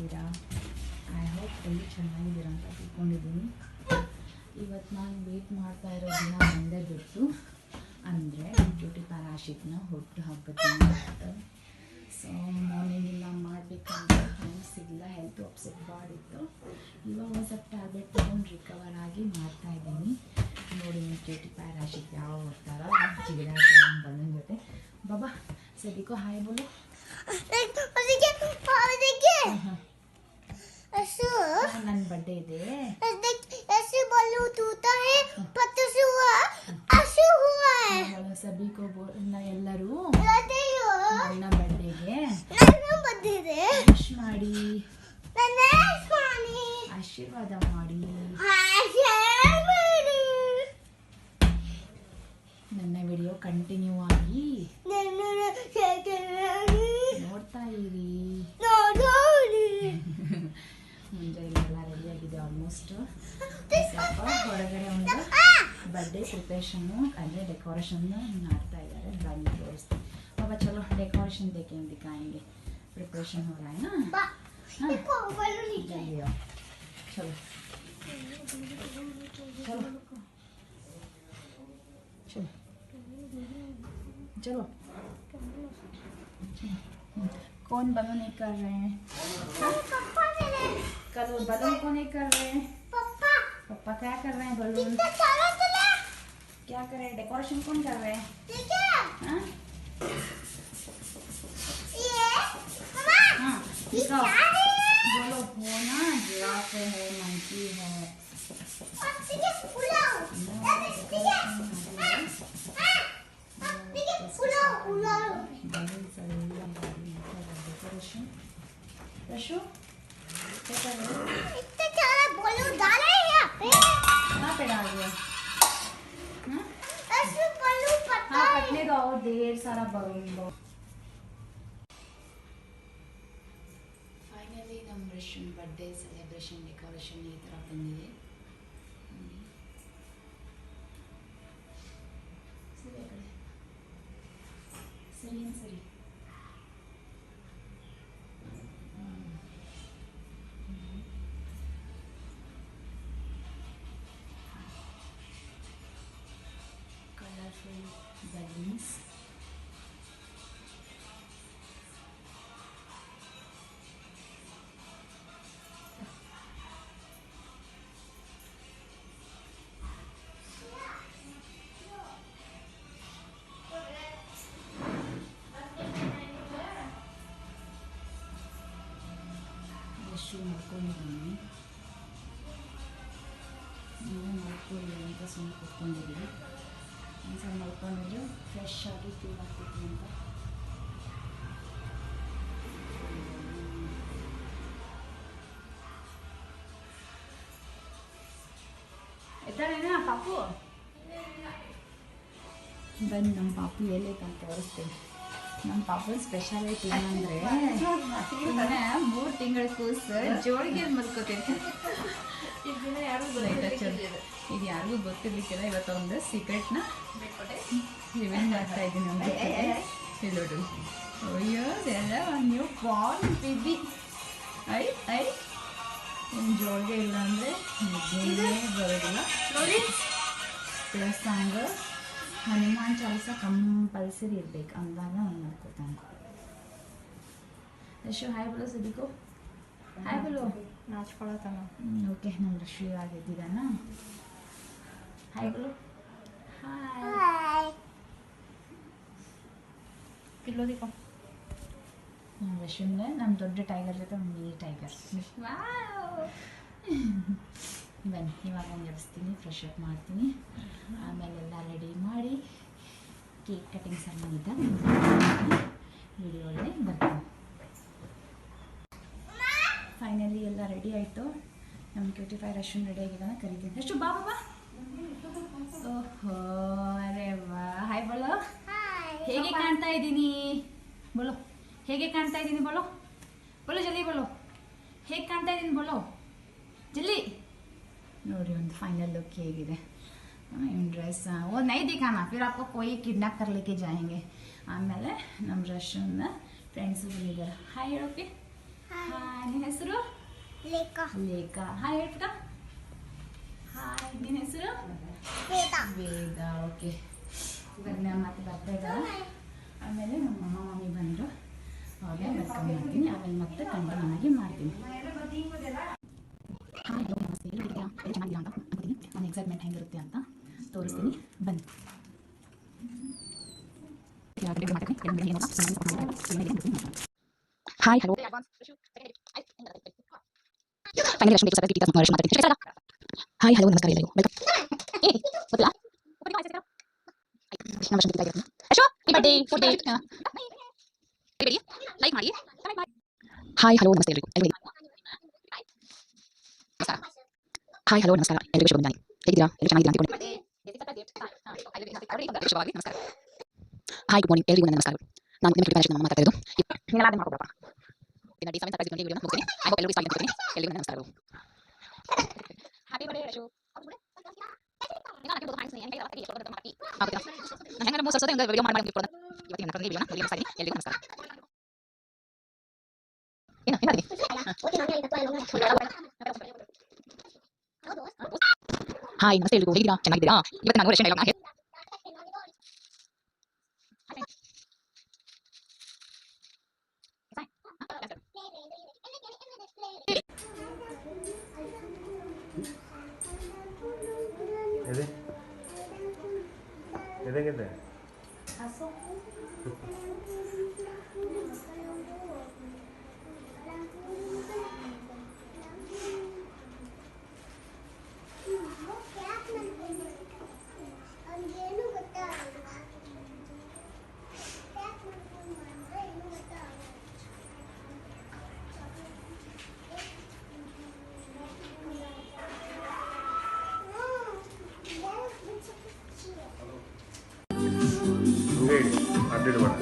ಹೇಗಿದ್ದೀರಾ? I hope ಎಲ್ಲರೂ ಚೆನ್ನಾಗಿದ್ದೀರಾ ಅಂತ ತಿಳ್ಕೊಂಡಿದ್ದೀನಿ. ಇವತ್ತು ನಾನು ವೇಟ್ ಮಾಡ್ತಾ ಇರೋ ದಿನ ಒಂದೇ ಬಿಟ್ಟು ಅಂದರೆ ಬ್ಯೂಟಿ ಪ್ಯಾರಾಶಿಟ್ನ ಹುಟ್ಟು ಹಬ್ಬದ ದಿನ. ಸೊ ಮಾರ್ನಿಂಗಿಂದ ಮಾಡಬೇಕಂತ ಟೈಮ್ ಸಿಗಲ್ಲ, ಹೆಲ್ತ್ ಅಪ್ಸೆಟ್ ಮಾಡಿತ್ತು. ಇವಾಗ ಒಂದು ಸ್ವಲ್ಪ ಟ್ಯಾಬ್ಲೆಟ್ ತೊಗೊಂಡು ರಿಕವರ್ ಆಗಿ ಮಾಡ್ತಾಯಿದ್ದೀನಿ. ನೋಡಿ ಬ್ಯೂಟಿ ಪ್ಯಾರಾಶಿಟ್ ಯಾವ ಥರ ಜಿಗಿದಾಟ ಬಂದನ ಜೊತೆ. ಬಾಬಾ ಸದಿಕೋ ಹಾಯ್ ಬೋಲು. ನನ್ನ ಬರ್ಡೇ ಇದೆ. सभी को बोलना ಎಲ್ಲರೂ ನನ್ನ ಬರ್ಡೇಗೆ ವಿಶ್ ಮಾಡಿ, ಆಶೀರ್ವಾದ ಮಾಡಿ. ನನ್ನ ವಿಡಿಯೋ ಕಂಟಿನ್ಯೂ ಆಗಿ ನೋಡ್ತಾ ಇರಿ. ಮುಂಜಾನೆಲ್ಲ ರೆಡಿ ಆಗಿದೆ ಆಲ್ಮೋಸ್ಟ್. ಸ್ವಲ್ಪ ಹೊರಗಡೆ ಒಂದು ಬರ್ಡೇ ಪ್ರಿಪ್ರೇಷನ್ನು ಅಂದರೆ ಡೆಕೋರೇಷನ್ ಮಾಡ್ತಾ ಇದ್ದಾರೆ. ಬನ್ನಿ ತೋರಿಸ್ತೀನಿ. ಬಾಬಾ ಚಲೋ डेकोरेशन देखें दिखाएंगे. प्रिपरेशन हो रहा है ना. जल्दी आओ. चलो चलो चलो चलो. कौन बलून नहीं कर रहे हैं? करो बलून को नहीं कर रहे हैं. पापा क्या कर रहे हैं? बलून क्या कर रहे हैं? डेकोरेशन कौन कर रहे हैं? हाँ दिखाओ. बोलो हो ना, जिराफ है, मंकी है. डेकोरेशन रशु क्या कर रहे हो? इतने सारा बलून डाले हैं यहाँ पे. कहाँ पे डाल दिया? हाँ पतले का और ढेर सारा बलून. ಫೈನಲಿ ನಮ್ಮ ರಶನ್ ಬರ್ಡೇ ಸೆಲೆಬ್ರೇಷನ್ ಡೆಕೋರೇಷನ್ ಈ ಥರ ಬಂದಿದೆ. ಸರಿ ಆ ಕಡೆ ಸರಿ ಏನು ಸರಿ. Colourful balloons. ಎಷ್ಟು ಮಾಡ್ಕೊಂಡಿದ್ದೀನಿ ನಾವು ಮಾಡ್ಕೊಳ್ಳಿ ಅಂತ ಸುಮ್ಮನೆ ಕೂತ್ಕೊಂಡಿದ್ದೀವಿ. ಒಂದು ಸಲ ಮಾಡ್ಕೊಂಡಿದ್ರು ಫ್ರೆಶ್ ಆಗಿ ಫೀಲ್ ಆಗ್ತಿತ್ತು ಅಂತ. ಎದ್ದಾಳೇನಾ ಪಾಪು? ಬನ್ನಿ ನಮ್ಮ ಪಾಪು ಎಲ್ಲಿಕಂತ ತೋರಿಸ್ತೀನಿ. ನಮ್ಮ ಪಾಪನ ಸ್ಪೆಷಾಲಿಟಿ ಏನಂದರೆ 3 ತಿಂಗಳ ಕೂಸು ಜೋಳಿಗೆ ಮಲ್ಕೋತೈತೆ. ಇದು ಯಾರಿಗೂ ಗೊತ್ತಿರ್ಲಿಕ್ಕಿಲ್ಲ. ಇವತ್ತು ಒಂದು ಸೀಕ್ರೆಟ್ನ ರಿವೀಲ್ ಮಾಡ್ತಾ ಇದ್ದೀನಿ ನಮ್ಮ ಜೊತೆಗೆ. ಹೇಳೋದು ಅಯ್ಯೋ ಎಲ್ಲ ನೀವು ಬಾರ್ನ್ ಬೇಬಿ. ಐ ಒಂದು ಜೋಳಿಗೆ ಇಲ್ಲ ಅಂದರೆ ನಿದ್ದೆ ಬರೋದಿಲ್ಲ. Plus song Hanuman Chalisa compulsory ಇರ್ಬೇಕು, ಅಂದಾಗ ಅವ್ನು ಮಾಡ್ಕೊತಾನೆ. ರಶು ಹಾಯ್ बोलो सभी को. हाय बोलो. ನಾಚ್ಕೊಳತಾನ. ಓಕೆ ನಮ್ಮ ರಶು ಆಗಿದ್ದಾನ. ಹಾಯ್ बोलो. ಹಾಯ್ ಪಿಲ್ಲೋ ದಿಕ್ಕೋ. ನಮ್ಮ ರಶುಂಗೆ ನಮ್ಮ ದೊಡ್ಡ ಟೈಗರ್ ಜೊತೆ ಒಂದು ಮಿನಿ ಟೈಗರ್. ಬನ್ನಿ ಇವಾಗ ಒಂದು ಎಬ್ಸ್ತೀನಿ, ಫ್ರೆಶ್ ಅಪ್ ಮಾಡ್ತೀನಿ, ಆಮೇಲೆಲ್ಲ ರೆಡಿ ಮಾಡಿ ಕೇಕ್ ಕಟಿಂಗ್ ಸಂಬಂಧ ವಿಡಿಯೋ ಒಳ್ಳೆ ಬರ್ತೀನಿ. ಫೈನಲಿ ಎಲ್ಲ ರೆಡಿ ಆಯಿತು. ನಮ್ಮ ಕ್ಯೂಟಿಫೈ ರಶನ್ ರೆಡಿ ಆಗಿದ್ದಾನೆ, ಕರೀತೀನಿ. ರಶು ಬಾ ಬಾಬಾ. ಓಹೋ ಅರೆ ವಾ. ಹಾಯ್ ಬೋಲೋ. ಹೇಗೆ ಕಾಣ್ತಾ ಇದ್ದೀನಿ ಬೋಲೋ. ಹೇಗೆ ಕಾಣ್ತಾ ಇದ್ದೀನಿ ಬೋಲೋ. ಬೋಲೋ ಜಲ್ದಿ ಬೋಲೋ. ಹೇಗೆ ಕಾಣ್ತಾ ಇದ್ದೀನಿ ಬೋಲೋ ಜಲ್ದಿ. ನೋಡಿ ಒಂದು ಫೈನಲ್ ಲುಕ್ ಹೇಗಿದೆ. ड्रेस वो नहीं दिखाना, फिर आपको कोई किडनैप कर लेके जाएंगे. ಆಮೇಲೆ ನಮ್ಮ ರಶನ್ ಫ್ರೆಂಡ್ಸ್ ಬಂದಿದ್ದಾರೆ. ಹಾಯ್ ಹೇಳೋಕೆ. ಹಾಯ್, ನಿನ್ನ ಹೆಸರು? ಲೇಖಾ. ಲೇಖಾ. ಹಾಯ್ ಹೇಳ್ಬಿಟ್ಟ. ಹಾಯ್, ನಿನ್ನ ಹೆಸರು? ವೇದ. ವೇದ. ಓಕೆ, ಇವಾಗ ನಮ್ಮ ಮತ್ತೆ ಬರ್ತಾ ಇದ್ದಾರೆ. ಆಮೇಲೆ ನಮ್ಮ ಅಮ್ಮ ಮಮ್ಮಿ ಬಂದರು, ಅವಾಗ ವೆಲ್ಕಮ್ ಮಾಡ್ತೀನಿ. ಆಮೇಲೆ ಮತ್ತೆ ಕಂಟಿನ್ಯೂಯಾಗಿ ಮಾಡ್ತೀನಿ. ಹಾಯ್, ಹಲೋ, ನಮಸ್ತೆ. ಎಲ್ಲರೂ ಚೆನ್ನಾಗಿಲ್ಲ ಅಂತ ಅನ್ಕೋತೀನಿ. ನನ್ನ ಎಕ್ಸೈಟ್ಮೆಂಟ್ ಹೆಂಗಿರುತ್ತೆ ಅಂತ ತೋರಿಸ್ತೀನಿ, ಬನ್ನಿ. Hi, hello. ಹಾಯ್, ಹಲೋ, ನಮಸ್ಕಾರ ಎಲ್ಲರಿಗೂ. ವೆಲ್ಕಮ್. ಹಾಯ್, ಹಲೋ, ನಮಸ್ತೆ ಎಲ್ಲರಿಗೂ. ಹಾಯ್, ಹಲೋ, ನಮಸ್ಕಾರ ಎಲ್ಲರಿಗೂ. ಶುಭ ಮುಂಜಾನೆ. ಹೇಗಿದ್ದೀರಾ? ಎಲ್ಲರೂ ಚೆನ್ನಾಗಿದ್ದೀರಾ ಅಂದ್ಕೊಂಡು. ಹಾಯ್, ಗುಡ್ ಮಾರ್ನಿಂಗ್ ಎಲ್ಲರಿಗೂ. ನನ್ನ ನಮಸ್ಕಾರ. ನಾನು ನಿಮ್ಮ ಪ್ರಿಪರೇಷನ್ ಮಾತಾಡ್ತಾ ಇರೋದು. ಎಲ್ಲರಿಗೂ ನಮಸ್ಕಾರ. ಹಾಯ್, ನಮಸ್ತೆ ಎಲ್ಲರಿಗೂ. ಹೇಗಿದ್ದೀರಾ? ಚೆನ್ನಾಗಿದ್ದೀರಾ? ಇವತ್ತು ನಾನು ರೆಸ್ಟೋರೆಂಟ್ ಡೈಲಾಗ್ನ ಎದೆಗಿದೆ ಅಡ್ಡಿಡ್ ಮಾಡ.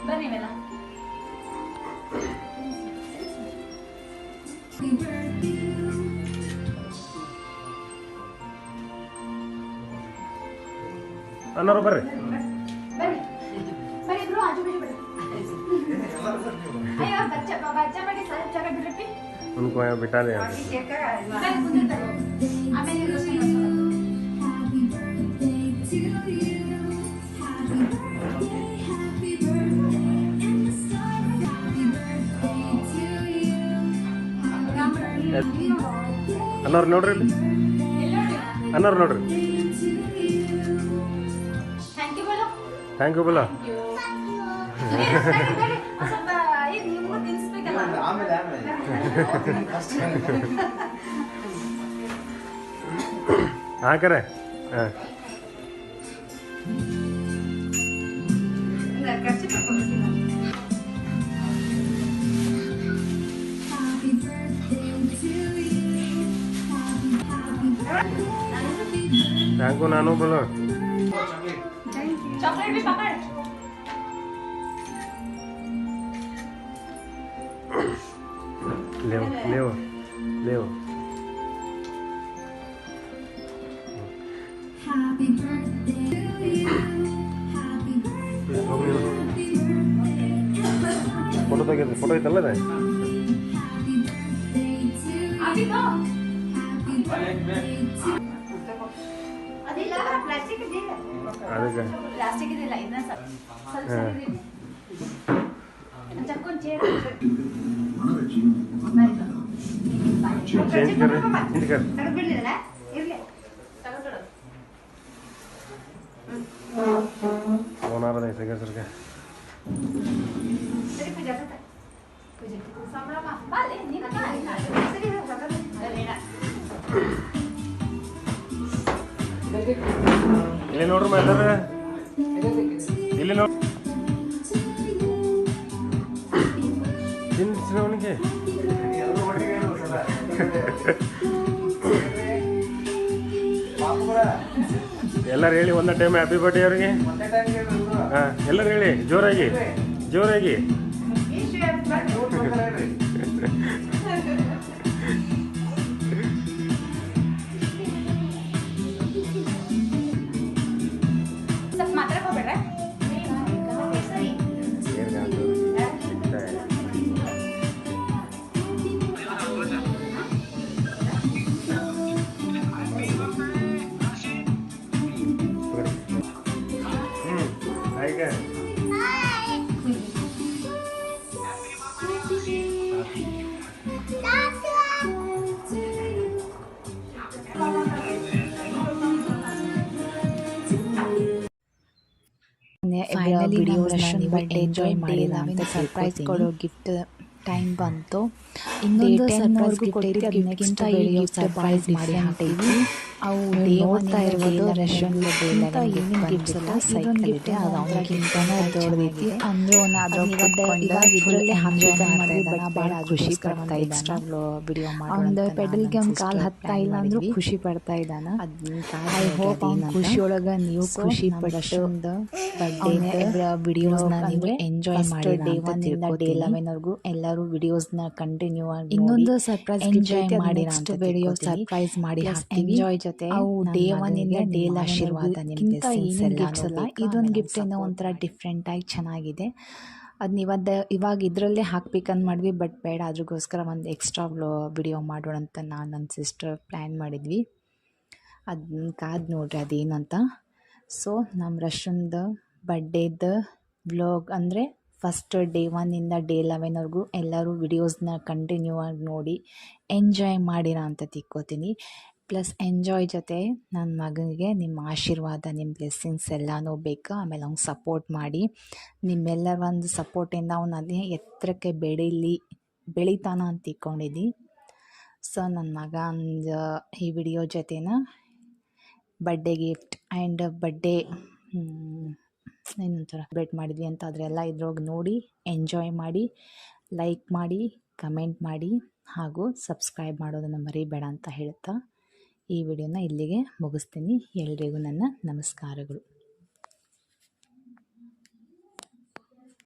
ಬನ್ನಿ ಮೇಲ. ಅನ್ನೋರು ಬರ್ರಿ. बड़े ब्रो आजू बाजू बड़े अरे बच्चा बच्चा बड़े सारे जगह बिरपी उनको यहाँ बिठा दें. ಅನ್ನೋರು ನೋಡ್ರಿ, ಅನ್ನೋರು ನೋಡ್ರಿ. ಥ್ಯಾಂಕ್ ಯು ಬೋಲೋ. ಹಾಂ ಕರೆ. ಹಾಂ थैंक यू नानू बोलो। चॉकलेट भी पकड़। ले ले ले Happy birthday to you. Happy birthday. Photo ತೆಗೆದು ಫೋಟೋ ಐತಲ್ಲ ಇದೆ Happy birthday to you. अभी तो Happy birthday to ಅದಿಲ್ಲ ಪ್ಲಾಸ್ಟಿಕ್ ಇದೆ ಅದಕ್ಕೆ ಪ್ಲಾಸ್ಟಿಕ್ ಇದೆಲ್ಲ ಇದನ್ನ ಸ್ವಲ್ಪ ಚಕ್ಕೊಂಡ್ ಚೇರ್ चेंज कर चेंज कर ತಗದ್ಬಿಡ್ಲಿಲ್ಲ ಇರ್ಲಿ ತಗದ್ಬಿಡು फोन आ रहा है सर सर ಸರಿ ಪೂಜಾ ಪೂಜಾ ಸಂಭ್ರಮ ಬಾಲೆ ನೀನು ಬಾ ಸರಿ ಬೇಡ ಇಲ್ಲಿ ನೋಡ್ರಿ ಮಾತಾಡ್ರ ಇಲ್ಲಿ ನೋಡಿ ಅವನಿಗೆ ಎಲ್ಲರೂ ಹೇಳಿ ಒಂದೇ ಟೈಮ್ ಹ್ಯಾಪಿ ಬರ್ಡೇ ಅವ್ರಿಗೆ ಹಾಂ ಎಲ್ಲರೂ ಹೇಳಿ ಜೋರಾಗಿ ಜೋರಾಗಿ ಸ್ವಲ್ಪ ಮಾತ್ರ ಹೋಗ್ಬೇಡ್ರೆ ಸರಿ ಆಯ್ಕೆ ಫೈನಲಿ ವಿಡಿಯೋಸ್ನ ಬರ್ಡೇ ಎಂಜಾಯ್ ಮಾಡಿಲ್ಲ ಅಂತ ಸರ್ಪ್ರೈಸ್ ಕೊಡೋ ಗಿಫ್ಟ್ ಟೈಮ್ ಬಂತು. ಇನ್ನೊಂದು ಸರ್ಪ್ರೈಸ್ ಗಿಫ್ಟ್ ಅದಕ್ಕಿಂತ ಈ ಗಿಫ್ಟ್ ಸರ್ಪ್ರೈಸ್ ಮಾಡಿ ಹಾಕ್ತೀವಿ. ಅವು ನೋಡ್ತಾ ಇರ್ಬೋದು ರೆಸ್ಟೋರೆಂಟ್ ಏನೇನು ಗಿಫ್ಟ್ಸ್ ಎಲ್ಲ ಇದೊಂದು ಗಿಫ್ಟ್ ಅದು ಅವನಿಗಿಂತನೇ ದೊಡ್ಡದೈತಿ ಅಂದ್ರೆ ಇವಾಗ ಇದರಲ್ಲೇ ಹಾಕ್ಬೇಕಂತ ಮಾಡಿದ್ವಿ ಬಟ್ ಭಾಳ ಖುಷಿ ಪಡ್ತಾ ಎಕ್ಸ್ಟ್ರಾ ವಿಡಿಯೋ ಒಂದು ಪೆಡಲ್ಗೆ ಒಂದು ಕಾಲು ಹತ್ತಾ ಇಲ್ಲ ಅಂದ್ರೂ ಖುಷಿ ಪಡ್ತಾ ಇದ್ದಾನ. ಐ ಹೋಪ್ ಅವ್ನ ಖುಷಿಯೊಳಗೆ ನೀವು ಖುಷಿ ಪಡೋದು ಬರ್ಡೇ ವಿಡಿಯೋಸ್ನ ನೀವು ಎಂಜಾಯ್ ಮಾಡಿ ಡೇ 1 ಇಂದ ಡೇ 11 ವರೆಗೂ ಎಲ್ಲರೂ ವಿಡಿಯೋಸ್ನ ಕಂಟಿನ್ಯೂ ಆಗಿ ಇನ್ನೊಂದು ಸರ್ಪ್ರೈಸ್ ಎಂಜಾಯ್ ಮಾಡಿ ನೆಕ್ಸ್ಟ್ ವಿಡಿಯೋ ಸರ್ಪ್ರೈಸ್ ಮಾಡಿ ಎಂಜಾಯ್ ಜೊತೆ ಅವು ಡೇ 1 ಇಂದ ಡೇ ಆಶೀರ್ವಾದ ನಿಮ್ಗಿಂತ ಏನೇನು ಗಿಫ್ಟ್ಸ್ ಅಲ್ಲ ಇದೊಂದು ಗಿಫ್ಟ್ ಏನೋ ಒಂಥರ ಡಿಫ್ರೆಂಟ್ ಆಗಿ ಚೆನ್ನಾಗಿದೆ. ಅದು ಇವಾಗ ಇದರಲ್ಲೇ ಹಾಕ್ಬೇಕಂತ ಮಾಡಿದ್ವಿ ಬಟ್ ಬೇಡ ಅದ್ರಗೋಸ್ಕರ ಒಂದು ಎಕ್ಸ್ಟ್ರಾ ವಿಡಿಯೋ ಮಾಡೋಣ ಅಂತ ನಾನು ನನ್ನ ಸಿಸ್ಟರ್ ಪ್ಲ್ಯಾನ್ ಮಾಡಿದ್ವಿ. ಅದನ್ನ ಕಾದು ನೋಡ್ರಿ ಅದೇನಂತ. ಸೊ ನಮ್ಮ ರಶನ್ದು ಬರ್ಡೇದ ವ್ಲಾಗ್ ಅಂದರೆ ಫಸ್ಟ್ ಡೇ 1 ಇಂದ ಡೇ 11 ವರೆಗೂ ಎಲ್ಲರೂ ವಿಡಿಯೋಸ್ನ ಕಂಟಿನ್ಯೂ ಆಗಿ ನೋಡಿ ಎಂಜಾಯ್ ಮಾಡಿರ ಅಂತ ತಿಕ್ಕೋತೀನಿ. ಪ್ಲಸ್ ಎಂಜಾಯ್ ಜೊತೆ ನನ್ನ ಮಗನಿಗೆ ನಿಮ್ಮ ಆಶೀರ್ವಾದ ನಿಮ್ಮ ಬ್ಲೆಸ್ಸಿಂಗ್ಸ್ ಎಲ್ಲನೂ ಬೇಕು. ಆಮೇಲೆ ಅವ್ನಿಗೆ ಸಪೋರ್ಟ್ ಮಾಡಿ ನಿಮ್ಮೆಲ್ಲರ ಒಂದು ಸಪೋರ್ಟಿಂದ ಅವ್ನು ಅದೇ ಎತ್ತರಕ್ಕೆ ಬೆಳೀತಾನ ಅಂತ ತಿಕ್ಕೊಂಡಿದ್ದಿ. ಸೊ ನನ್ನ ಮಗ ಈ ವಿಡಿಯೋ ಜೊತೆನ ಬರ್ಡೇ ಗಿಫ್ಟ್ ಆ್ಯಂಡ್ ಬರ್ಡೇ ಏನಂತಾರೆ ಸೆಲೆಬ್ರೇಟ್ ಮಾಡಿದ್ವಿ ಅಂತ ಅದರೆಲ್ಲ ಇದ್ರೊಳಗೆ ನೋಡಿ ಎಂಜಾಯ್ ಮಾಡಿ ಲೈಕ್ ಮಾಡಿ ಕಮೆಂಟ್ ಮಾಡಿ ಹಾಗೂ ಸಬ್ಸ್ಕ್ರೈಬ್ ಮಾಡೋದನ್ನು ಮರಿಬೇಡ ಅಂತ ಹೇಳ್ತಾ ಈ ವಿಡಿಯೋನ ಇಲ್ಲಿಗೆ ಮುಗಿಸ್ತೀನಿ. ಎಲ್ರಿಗೂ ನನ್ನ ನಮಸ್ಕಾರಗಳು.